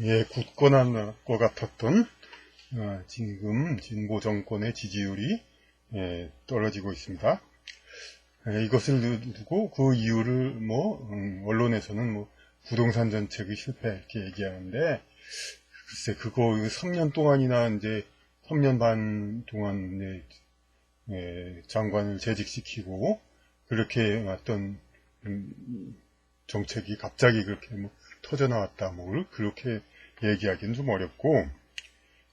예, 굳건할 것 같았던 지금 진보 정권의 지지율이 떨어지고 있습니다. 이것을 두고 그 이유를 언론에서는 부동산 정책의 실패 이렇게 얘기하는데, 글쎄 그거 3년 동안이나 이제 3년 반 동안 장관을 재직시키고 그렇게 왔던 정책이 갑자기 그렇게 터져 나왔다 뭘 그렇게 얘기하기는 좀 어렵고,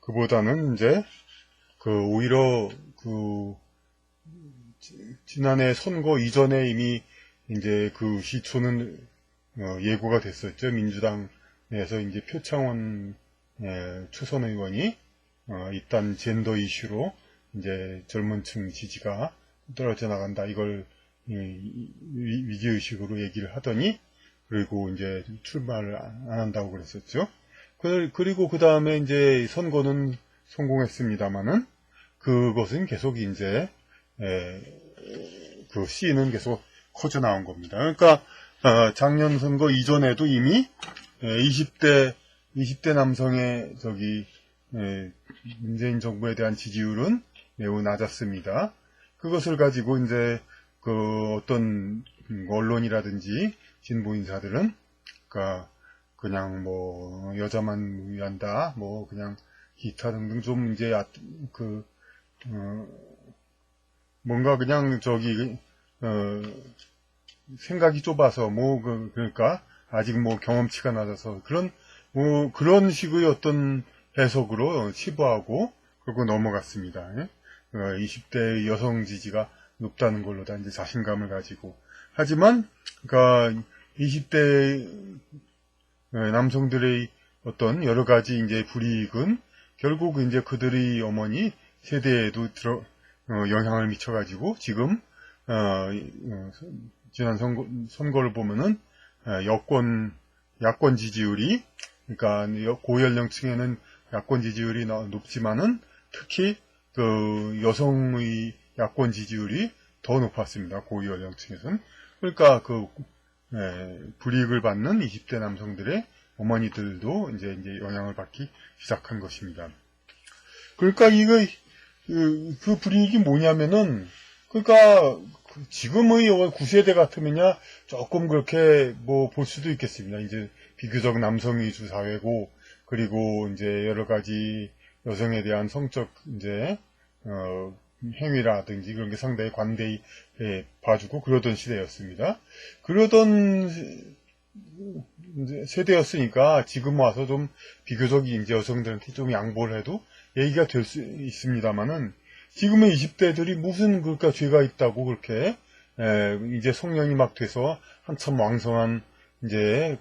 그보다는 이제 오히려 지난해 선거 이전에 이미 이제 그 시초는 예고가 됐었죠. 민주당에서 이제 표창원 초선 의원이 일단 젠더 이슈로 이제 젊은 층 지지가 떨어져 나간다, 이걸 위기의식으로 얘기를 하더니, 그리고 이제 출마를 안 한다고 그랬었죠. 그리고 그 다음에 이제 선거는 성공했습니다만은 그것은 계속 이제 그 C는 계속 커져 나온 겁니다. 그러니까 작년 선거 이전에도 이미 20대 남성의 문재인 정부에 대한 지지율은 매우 낮았습니다. 그것을 가지고 이제 어떤 언론이라든지 진보 인사들은 그냥 여자만 위한다, 그냥 기타 등등 좀 이제 뭔가 그냥 생각이 좁아서 그러니까 아직 경험치가 낮아서 그런 식의 어떤 해석으로 치부하고 그러고 넘어갔습니다. 20대 여성 지지가 높다는 걸로 다 이제 자신감을 가지고. 하지만 20대 남성들의 어떤 여러 가지 이제 불이익은 결국 이제 그들의 어머니 세대에도 영향을 미쳐가지고 지금 지난 선거를 보면은 야권 지지율이, 그러니까 고연령층에는 야권 지지율이 높지만은 특히 여성의 야권 지지율이 더 높았습니다. 고연령층에서는. 그러니까 불이익을 받는 20대 남성들의 어머니들도 이제 영향을 받기 시작한 것입니다. 그러니까 그 불이익이 뭐냐면은, 그러니까 지금의 9세대 같으면야 조금 그렇게 볼 수도 있겠습니다. 이제 비교적 남성 위주 사회고, 그리고 이제 여러 가지 여성에 대한 성적 이제 행위라든지 그런 게 상당히 관대히 봐주고 그러던 시대였습니다. 그러던 세대였으니까 지금 와서 좀 비교적 이제 여성들한테 좀 양보를 해도 얘기가 될 수 있습니다만은, 지금의 20대들이 무슨 그러니까 죄가 있다고 그렇게 이제 성년이 막 돼서 한참 왕성한 이제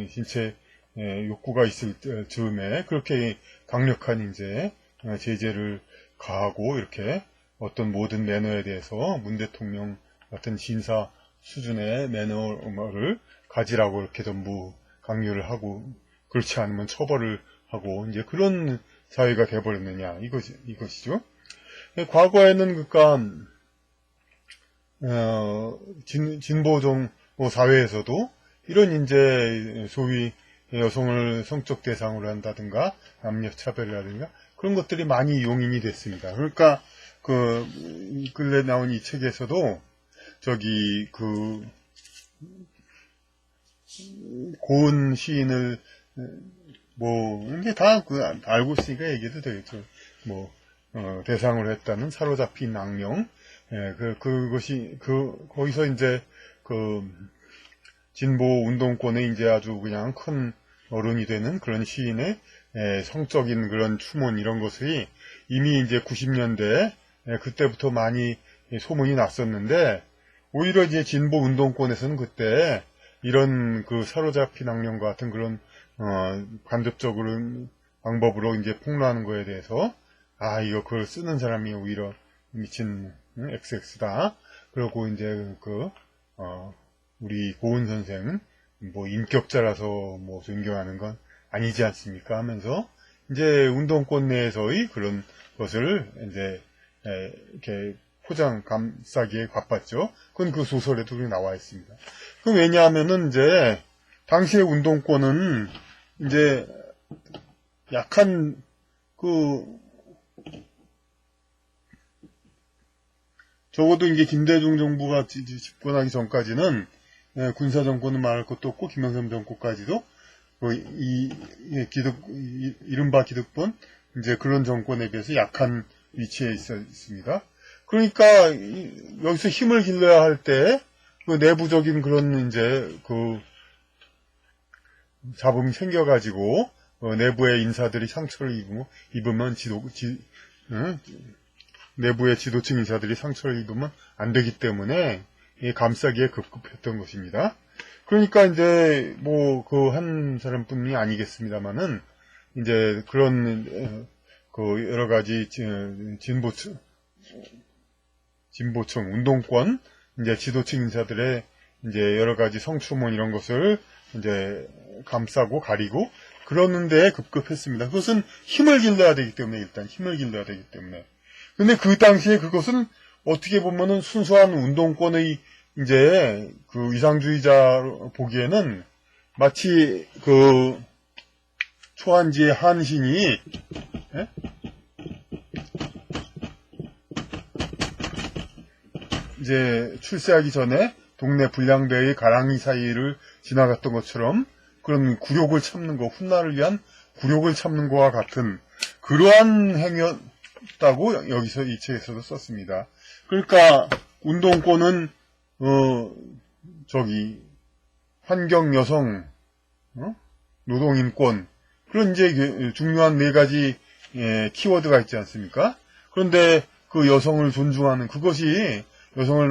신체 욕구가 있을 즈음에 그렇게 강력한 이제 제재를 가하고 이렇게 어떤 모든 매너에 대해서 문 대통령 같은 신사 수준의 매너를 가지라고 이렇게 전부 강요를 하고, 그렇지 않으면 처벌을 하고 이제 그런 사회가 돼버렸느냐, 이것이죠. 과거에는 그러니까 진보종 사회에서도 이런 이제 소위 여성을 성적 대상으로 한다든가 남녀 차별이라든가 그런 것들이 많이 용인이 됐습니다. 그러니까 근래 나온 이 책에서도 고은 시인을 이게 다 알고 있으니까 얘기도 되겠죠. 대상으로 했다는 사로잡힌 악령. 그것이 거기서 이제 진보 운동권에 이제 아주 그냥 큰 어른이 되는 그런 시인의 성적인 그런 추문 이런 것이 이미 이제 90년대 그때부터 많이 소문이 났었는데, 오히려 이제 진보 운동권에서는 그때 이런 사로잡힌 악령과 같은 그런 간접적으로 방법으로 이제 폭로하는 거에 대해서 이거 그걸 쓰는 사람이 오히려 미친 XX다. 그리고 이제 우리 고은 선생 인격자라서 존경하는 건 아니지 않습니까 하면서 이제 운동권 내에서의 그런 것을 이제 이렇게 감싸기에 바빴죠. 그건 그 소설에도 나와 있습니다. 왜냐하면은 이제 당시의 운동권은 이제 약한 적어도 이제 김대중 정부가 집권하기 전까지는 군사 정권은 말할 것도 없고 김영삼 정권까지도 이른바 기득권 이제 그런 정권에 비해서 약한 위치에 있습니다. 그러니까 여기서 힘을 길러야 할 때 그 내부적인 그런 이제 잡음이 생겨가지고 내부의 인사들이 상처를 입으면 내부의 지도층 인사들이 상처를 입으면 안 되기 때문에 감싸기에 급급했던 것입니다. 그러니까 이제 뭐 한 사람뿐이 아니겠습니다만은 이제 그런 여러 가지 진보층 운동권 이제 지도층 인사들의 이제 여러 가지 성추문 이런 것을 이제 감싸고 가리고 그러는데 급급했습니다. 그것은 힘을 길러야 되기 때문에 일단 힘을 길러야 되기 때문에. 근데 그 당시에 그것은 어떻게 보면은 순수한 운동권의 이제 위상주의자 보기에는 마치 초한지의 한신이 이제 출세하기 전에 동네 불량배의 가랑이 사이를 지나갔던 것처럼 그런 굴욕을 참는 거, 훗날을 위한 굴욕을 참는 것과 같은 그러한 행위였다고 여기서 이 책에서도 썼습니다. 그러니까 운동권은 환경, 여성, 노동인권 그런 이제 중요한 네 가지 키워드가 있지 않습니까? 그런데 그 여성을 존중하는 그것이 여성을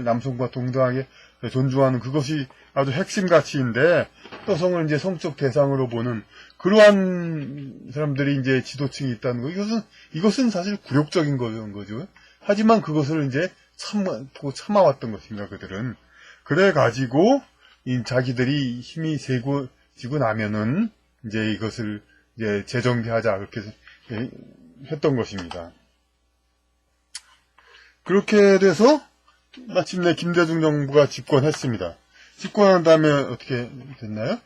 남성과 동등하게 존중하는 그것이 아주 핵심 가치인데 여성을 이제 성적 대상으로 보는 그러한 사람들이 이제 지도층이 있다는 거 이것은 사실 굴욕적인 거죠. 하지만 그것을 이제 참아왔던 것입니다. 그들은 그래가지고 자기들이 힘이 세지고 나면은 이제 이것을 이제 재정비하자 그렇게 했던 것입니다. 그렇게 돼서 마침내 김대중 정부가 집권했습니다. 집권한 다음에 어떻게 됐나요?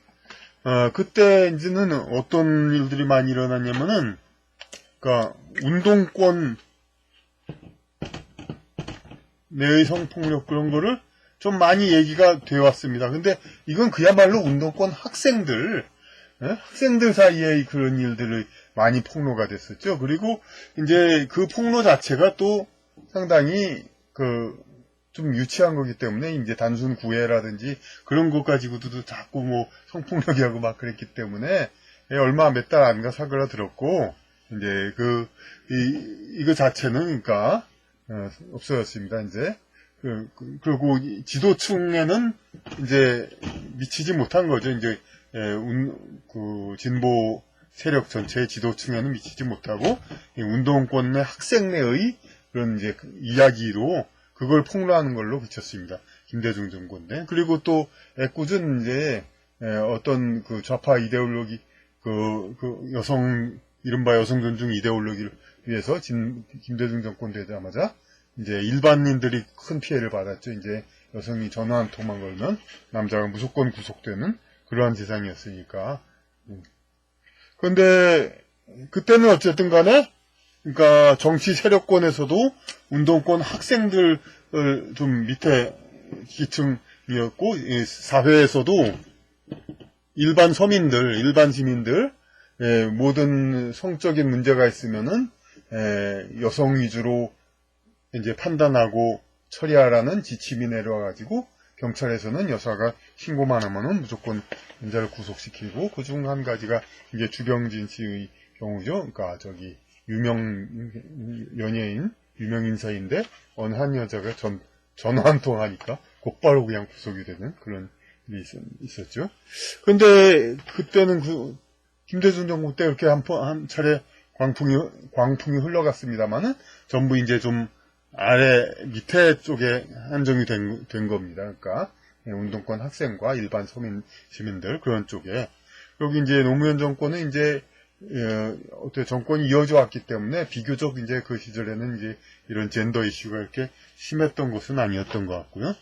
그때 이제는 어떤 일들이 많이 일어났냐면은, 그러니까 운동권 내의 성폭력 그런 거를 좀 많이 얘기가 되어 왔습니다. 근데 이건 그야말로 운동권 학생들 사이에 그런 일들이 많이 폭로가 됐었죠. 그리고 이제 그 폭로 자체가 또 상당히 좀 유치한 거기 때문에 이제 단순 구애라든지 그런 것 가지고도 자꾸 뭐 성폭력이라고 막 그랬기 때문에 얼마 몇 달 안가 사고가 들었고 이제 이거 자체는 그러니까 없어졌습니다. 이제 그리고 지도층에는 이제 미치지 못한 거죠. 이제 진보 세력 전체의 지도층에는 미치지 못하고 운동권 내 학생 내의 그런 이제 이야기로 그걸 폭로하는 걸로 그쳤습니다. 김대중 정권인데. 그리고 또 애꿎은 이제 어떤 좌파 이데올로기 이른바 여성 존중 이데올로기를 위해서 김대중 정권 되자마자 이제 일반인들이 큰 피해를 받았죠. 이제 여성이 전화 한 통만 걸면 남자가 무조건 구속되는 그러한 세상이었으니까. 그런데 그때는 어쨌든 간에 그러니까 정치 세력권에서도 운동권 학생들 좀 밑에 기층이었고 사회에서도 일반 서민들, 일반 시민들 모든 성적인 문제가 있으면은 여성 위주로 이제 판단하고 처리하라는 지침이 내려와가지고 경찰에서는 여사가 신고만 하면은 무조건 남자를 구속시키고 그중 한 가지가 이제 주병진 씨의 경우죠. 그러니까 유명 연예인, 유명 인사인데 어느 한 여자가 전화 한 통 하니까 곧바로 그냥 구속이 되는 그런 일이 있었죠. 근데 그때는 김대중 정부 때 이렇게 한 차례 광풍이 흘러갔습니다만은 전부 이제 좀 밑에 쪽에 한정이 된 겁니다. 그러니까 운동권 학생과 일반 시민들 그런 쪽에 여기 이제 노무현 정권은 이제 어떻게 정권이 이어져 왔기 때문에 비교적 이제 그 시절에는 이제 이런 젠더 이슈가 이렇게 심했던 것은 아니었던 것 같고요.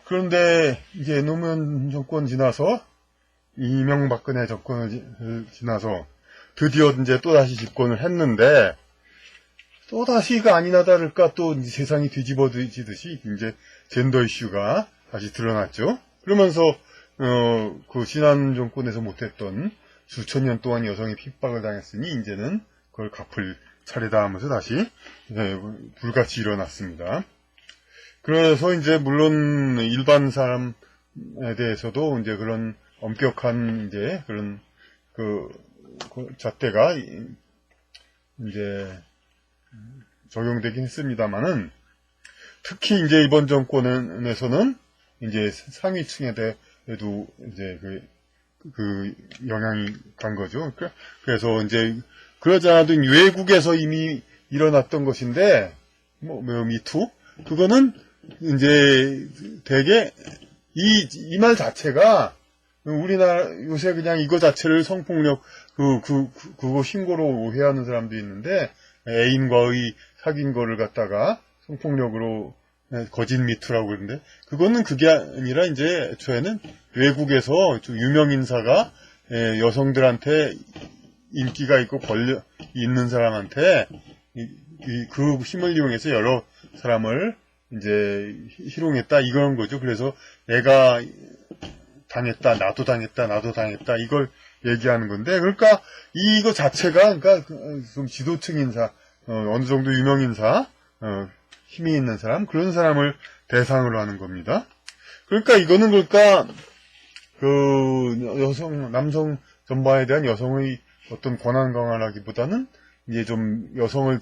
그런데 이제 노무현 정권 지나서 이명박근혜 정권을 지나서 드디어 이제 또다시 집권을 했는데 또다시가 아니나 다를까 또 이제 세상이 뒤집어지듯이 이제 젠더 이슈가 다시 드러났죠. 그러면서 그 지난 정권에서 못했던 수천 년 동안 여성이 핍박을 당했으니 이제는 그걸 갚을 차례다 하면서 다시 불같이 일어났습니다. 그래서 이제 물론 일반 사람에 대해서도 이제 그런 엄격한 이제 그런 그 잣대가 이제 적용되긴 했습니다만은 특히 이제 이번 정권에서는 이제 상위층에 대해도 이제 그 영향이 간 거죠. 그래서 이제 그러지 않아도 외국에서 이미 일어났던 것인데 뭐 미투 그거는 이제 되게 이 말 자체가 우리나라 요새 그냥 이거 자체를 성폭력 그거 신고로 오해하는 사람도 있는데 애인과의 사귄 거를 갖다가 성폭력으로 거짓 미투라고 그러는데 그거는 그게 아니라 이제 애초에는 외국에서 좀 유명 인사가 여성들한테 인기가 있고 권력 있는 사람한테 그 힘을 이용해서 여러 사람을 이제 희롱했다 이런 거죠. 그래서 내가 당했다, 나도 당했다 이걸 얘기하는 건데 그러니까 이거 자체가 그러니까 좀 지도층 인사 어느 정도 유명 인사 힘이 있는 사람 그런 사람을 대상으로 하는 겁니다. 그러니까 이거는 그러니까 그 남성 전반에 대한 여성의 어떤 권한 강화라기보다는 이제 좀 여성을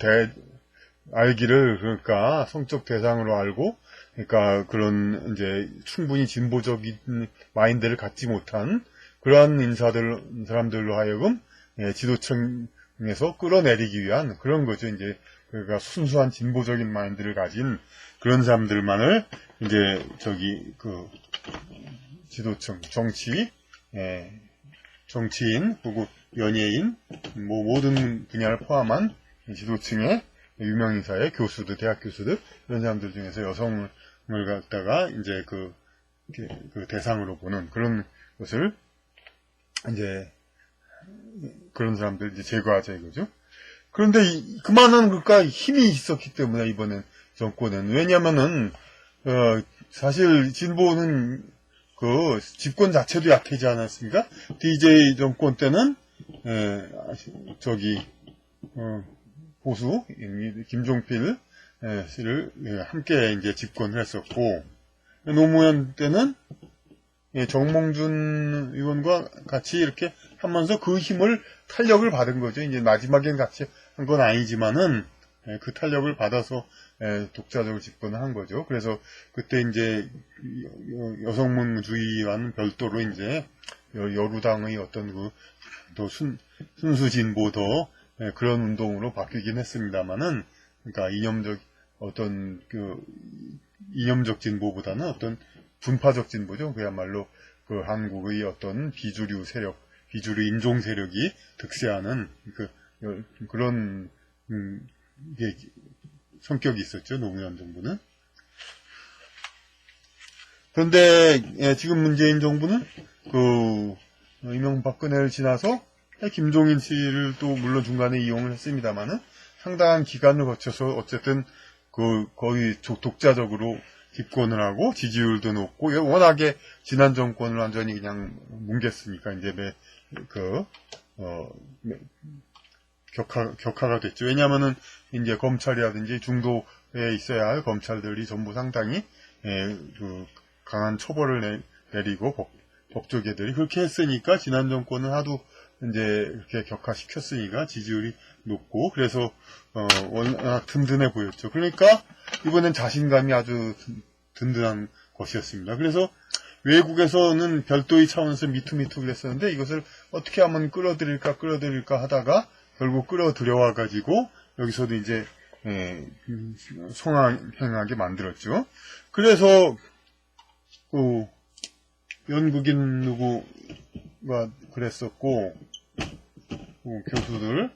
알기를 그러니까 성적 대상으로 알고 그러니까 그런 이제 충분히 진보적인 마인드를 갖지 못한 그러한 사람들로 하여금 지도층에서 끌어내리기 위한 그런 거죠. 이제 그러니까 순수한 진보적인 마인드를 가진 그런 사람들만을 이제 그 지도층, 정치인, 그리고 연예인, 뭐 모든 분야를 포함한 지도층의 유명인사의 교수들, 대학 교수들 이런 사람들 중에서 여성을 갖다가 이제 그 대상으로 보는 그런 것을 이제 그런 사람들 이제 제거하자 이거죠. 그런데 그만한 그러니까 힘이 있었기 때문에 이번엔 정권은 왜냐면은 사실 진보는 그 집권 자체도 약해지지 않았습니까? DJ 정권 때는 보수 김종필 씨를 함께 이제 집권을 했었고 노무현 때는 정몽준 의원과 같이 이렇게 하면서 그 힘을 탄력을 받은 거죠. 이제 마지막엔 같이 한 건 아니지만은 그 탄력을 받아서 독자적으로 집권을 한 거죠. 그래서 그때 이제 여성문주의와는 별도로 이제 여루당의 어떤 더 순수 진보 더 그런 운동으로 바뀌긴 했습니다만은 그러니까 이념적 진보보다는 어떤 분파적 진보죠. 그야말로 그 한국의 어떤 비주류 인종 세력이 득세하는 그런 성격이 있었죠. 노무현 정부는. 그런데 지금 문재인 정부는 이명박근혜를 지나서 김종인 씨를 또 물론 중간에 이용을 했습니다만은 상당한 기간을 거쳐서 어쨌든 거의 독자적으로 집권을 하고 지지율도 높고 워낙에 지난 정권을 완전히 그냥 뭉갰으니까 이제 격화가 됐죠. 왜냐하면은 이제 검찰이라든지 중도에 있어야 할 검찰들이 전부 상당히 강한 처벌을 내리고 법조계들이 그렇게 했으니까 지난 정권은 하도 이제 이렇게 격화시켰으니까 지지율이 높고 그래서 워낙 든든해 보였죠. 그러니까 이번엔 자신감이 아주 든든한 것이었습니다. 그래서 외국에서는 별도의 차원에서 미투 그랬었는데 이것을 어떻게 하면 끌어들일까 하다가 결국 끌어들여와 가지고 여기서도 이제 성행하게 만들었죠. 그래서 연극인 누구가 그랬었고 교수들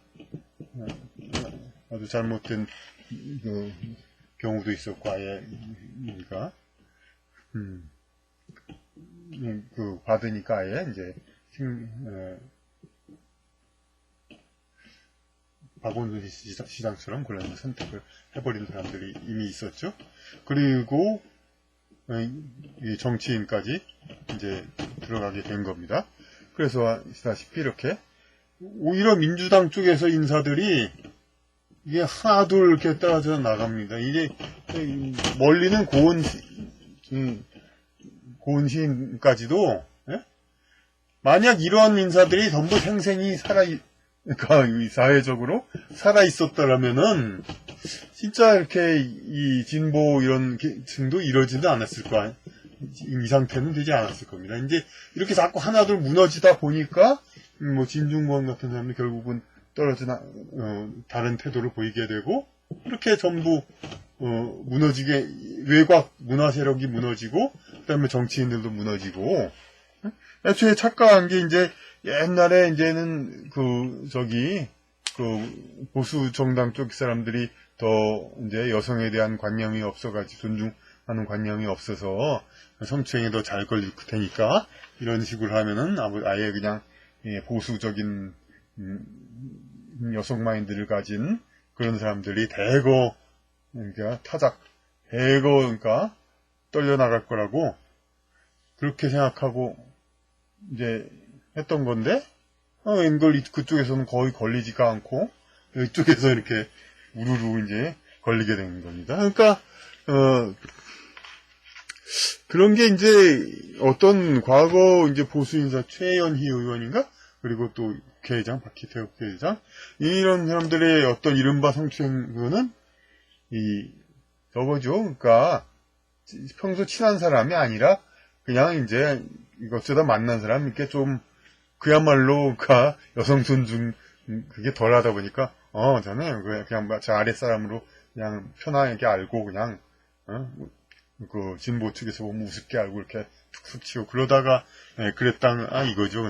아주 잘못된 경우도 있었고 아예 그러니까 받으니까 아예 이제 박원순 시장처럼 그런 선택을 해버린 사람들이 이미 있었죠. 그리고 이 정치인까지 이제 들어가게 된 겁니다. 그래서 아시다시피 이렇게 오히려 민주당 쪽에서 인사들이 이게 하나 둘 이렇게 떨어져 나갑니다. 이게 멀리는 고은 시인까지도 만약 이러한 인사들이 전부 생생히 그러니까 사회적으로 살아 있었더라면은 진짜 이렇게 이 진보 이런 계층도 이러지도 않았을 거야. 이 상태는 되지 않았을 겁니다. 이제 이렇게 자꾸 하나둘 무너지다 보니까 뭐 진중권 같은 사람이 결국은 다른 태도를 보이게 되고 이렇게 전부 무너지게 외곽 문화 세력이 무너지고 그다음에 정치인들도 무너지고 애초에 착각한 게 이제 옛날에 이제는 보수 정당 쪽 사람들이 더 이제 여성에 대한 관념이 없어가지고 존중하는 관념이 없어서 성추행에 더 잘 걸릴 테니까 이런 식으로 하면은 아예 그냥 보수적인 여성 마인드를 가진 그런 사람들이 그러니까 그러니까 떨려나갈 거라고 그렇게 생각하고 이제 했던 건데 웬걸 그쪽에서는 거의 걸리지가 않고 이쪽에서 이렇게 우르르 이제 걸리게 된 겁니다. 그러니까 그런 게 이제 어떤 과거 이제 보수 인사 최연희 의원인가 그리고 또 국회의장 박희태 국회의장 이런 사람들의 어떤 이른바 성추행은 저거죠. 그러니까 평소 친한 사람이 아니라 그냥 이제 어쩌다 만난 사람 이렇게 좀 그야말로 그러니까 여성 존중 그게 덜하다 보니까 저는 그냥 저 아랫사람으로 그냥 편하게 알고 그냥 그 진보 측에서 보면 우습게 알고 이렇게 툭툭 치고 그러다가 이거죠.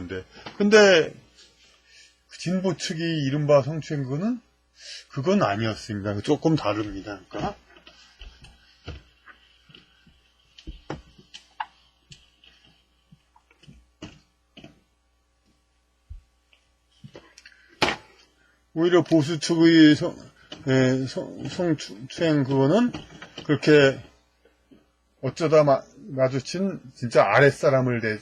근데 진보 측이 이른바 성추행 그건 아니었습니다. 조금 다릅니다. 그러니까 오히려 보수 측의 성추행 그거는 그렇게 어쩌다 마주친 진짜 아랫사람을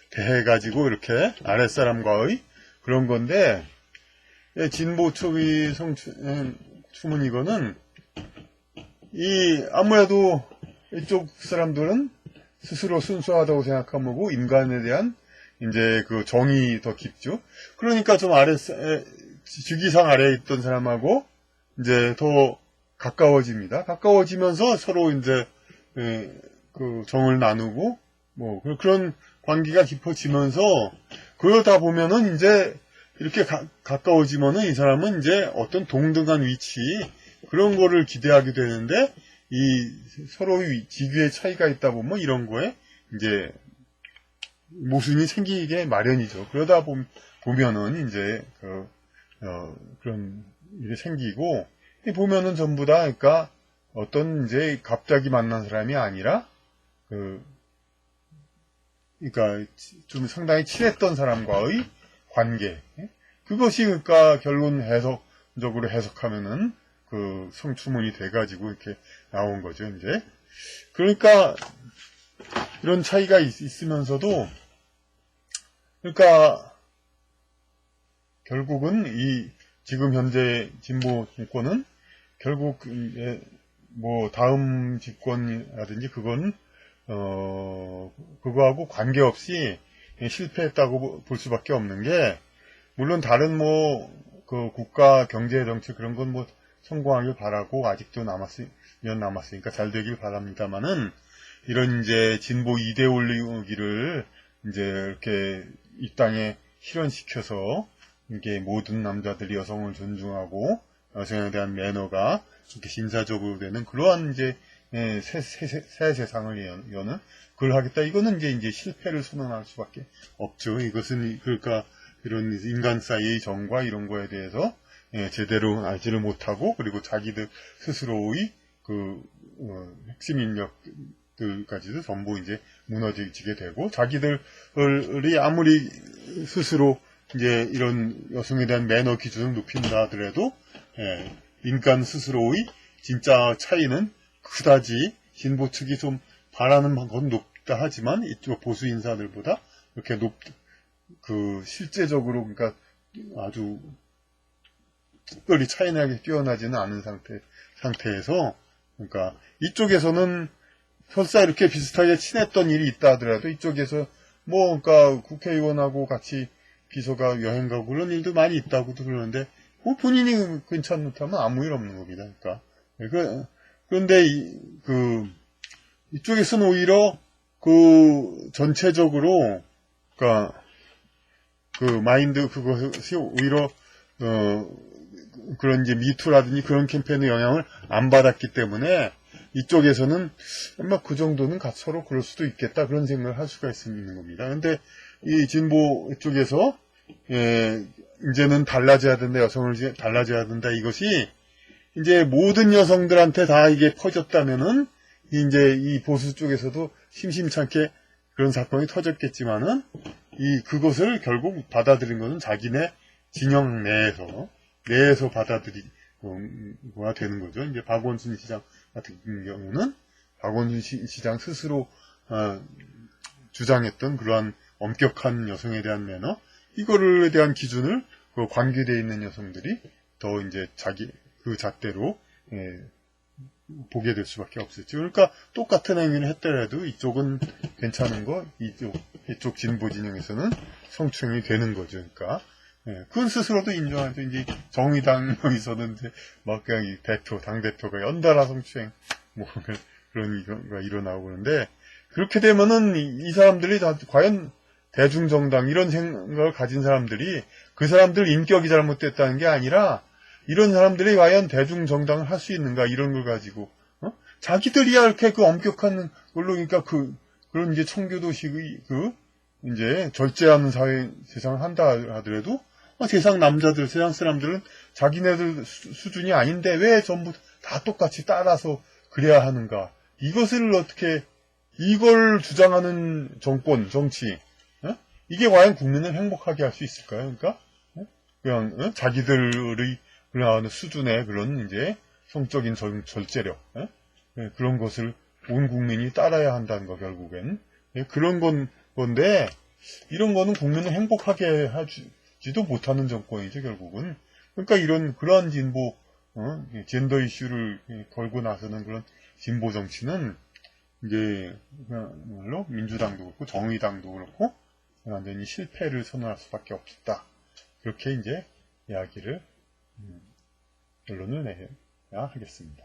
대해가지고 이렇게 아랫사람과의 그런 건데 진보 측의 성추문 이거는 아무래도 이쪽 사람들은 스스로 순수하다고 생각하고 인간에 대한 이제 그 정이 더 깊죠. 그러니까 좀 직위상 아래에 있던 사람하고 이제 더 가까워집니다. 가까워지면서 서로 이제 그 정을 나누고 뭐 그런 관계가 깊어지면서 그러다 보면은 이제 이렇게 가까워지면은 이 사람은 이제 어떤 동등한 위치 그런 거를 기대하게 되는데 이 서로의 직위의 차이가 있다 보면 이런 거에 이제 모순이 생기게 마련이죠. 그러다 보면은 이제 그런 일이 생기고 보면은 전부 다 그러니까 어떤 이제 갑자기 만난 사람이 아니라 그러니까 좀 상당히 친했던 사람과의 관계 그것이 그러니까 결론 해석적으로 해석하면은 그 성추문이 돼가지고 이렇게 나온 거죠. 이제 그러니까 이런 차이가 있으면서도 그러니까 결국은 지금 현재 진보 정권은 결국 뭐 다음 집권이라든지 그건 그거하고 관계없이 실패했다고 볼 수밖에 없는 게 물론 다른 그 국가 경제 정책 그런 건 성공하길 바라고 아직도 남았으니까 잘 되길 바랍니다만은 이런 이제 진보 이데올로기를 이제 이렇게 이 땅에 실현시켜서 이게 모든 남자들이 여성을 존중하고 여성에 대한 매너가 이렇게 신사적으로 되는 그러한 이제 새 세상을 여는 그걸 하겠다. 이거는 이제 실패를 선언할 수밖에 없죠. 이것은 그러니까 이런 인간 사이의 정과 이런 거에 대해서 제대로 알지를 못하고 그리고 자기들 스스로의 그 핵심 인력 것들까지도 전부 이제 무너지게 되고, 자기들이 아무리 스스로 이제 이런 여성에 대한 매너 기준을 높인다 하더라도, 인간 스스로의 진짜 차이는 그다지 진보 측이 좀 바라는 건 높다 하지만 이쪽 보수 인사들보다 이렇게 실제적으로 그러니까 아주 특별히 차이나게 뛰어나지는 않은 상태에서, 그러니까 이쪽에서는 설사 이렇게 비슷하게 친했던 일이 있다 하더라도 이쪽에서 그러니까 국회의원하고 같이 비서가 여행 가고 그런 일도 많이 있다고도 그러는데, 본인이 괜찮다면 아무 일 없는 겁니다. 그러니까. 그런데 이쪽에서는 오히려 전체적으로, 그러니까 마인드 그것이 오히려 그런 이제 미투라든지 그런 캠페인의 영향을 안 받았기 때문에 이쪽에서는 아마 그 정도는 서로 그럴 수도 있겠다 그런 생각을 할 수가 있는 겁니다. 근데 이 진보 쪽에서 이제는 달라져야 된다, 여성을 달라져야 된다, 이것이 이제 모든 여성들한테 다 이게 퍼졌다면은 이제 이 보수 쪽에서도 심심찮게 그런 사건이 터졌겠지만은 그것을 결국 받아들인 것은 자기네 진영 내에서 받아들이고야 되는 거죠. 이제 박원순 시장 같은 경우는 박원순 시장 스스로 주장했던 그러한 엄격한 여성에 대한 매너, 이거에 대한 기준을 관계되어 있는 여성들이 더 이제 그 잣대로 보게 될 수밖에 없었죠. 그러니까 똑같은 행위를 했더라도 이쪽은 괜찮은 거, 이쪽 진보 진영에서는 성추행이 되는 거죠. 그러니까 그건 스스로도 인정하죠. 이제 정의당에서는 이제 그냥 당 대표가 연달아 성추행 그런 거 일어나고 그러는데, 그렇게 되면은 이 사람들이 과연 대중정당 이런 생각을 가진 사람들이 그 사람들 인격이 잘못됐다는 게 아니라 이런 사람들이 과연 대중정당을 할 수 있는가, 이런 걸 가지고 자기들이야 이렇게 엄격한 걸로, 그러니까 그런 이제 청교도식의 이제 절제하는 세상을 한다 하더라도 세상 사람들은 자기네들 수준이 아닌데 왜 전부 다 똑같이 따라서 그래야 하는가, 이걸 주장하는 정치, 이게 과연 국민을 행복하게 할 수 있을까요? 그러니까 그냥 자기들의 그런 수준의 그런 이제 성적인 절제력, 그런 것을 온 국민이 따라야 한다는 거, 결국엔 그런 건데, 이런 거는 국민을 행복하게 하지도 못하는 정권이죠, 결국은. 그러니까 그러한 진보, 젠더 이슈를 걸고 나서는 그런 진보 정치는 이제 그야말로 민주당도 그렇고 정의당도 그렇고 완전히 실패를 선언할 수밖에 없다. 그렇게 이제 이야기를 결론을 내야 하겠습니다.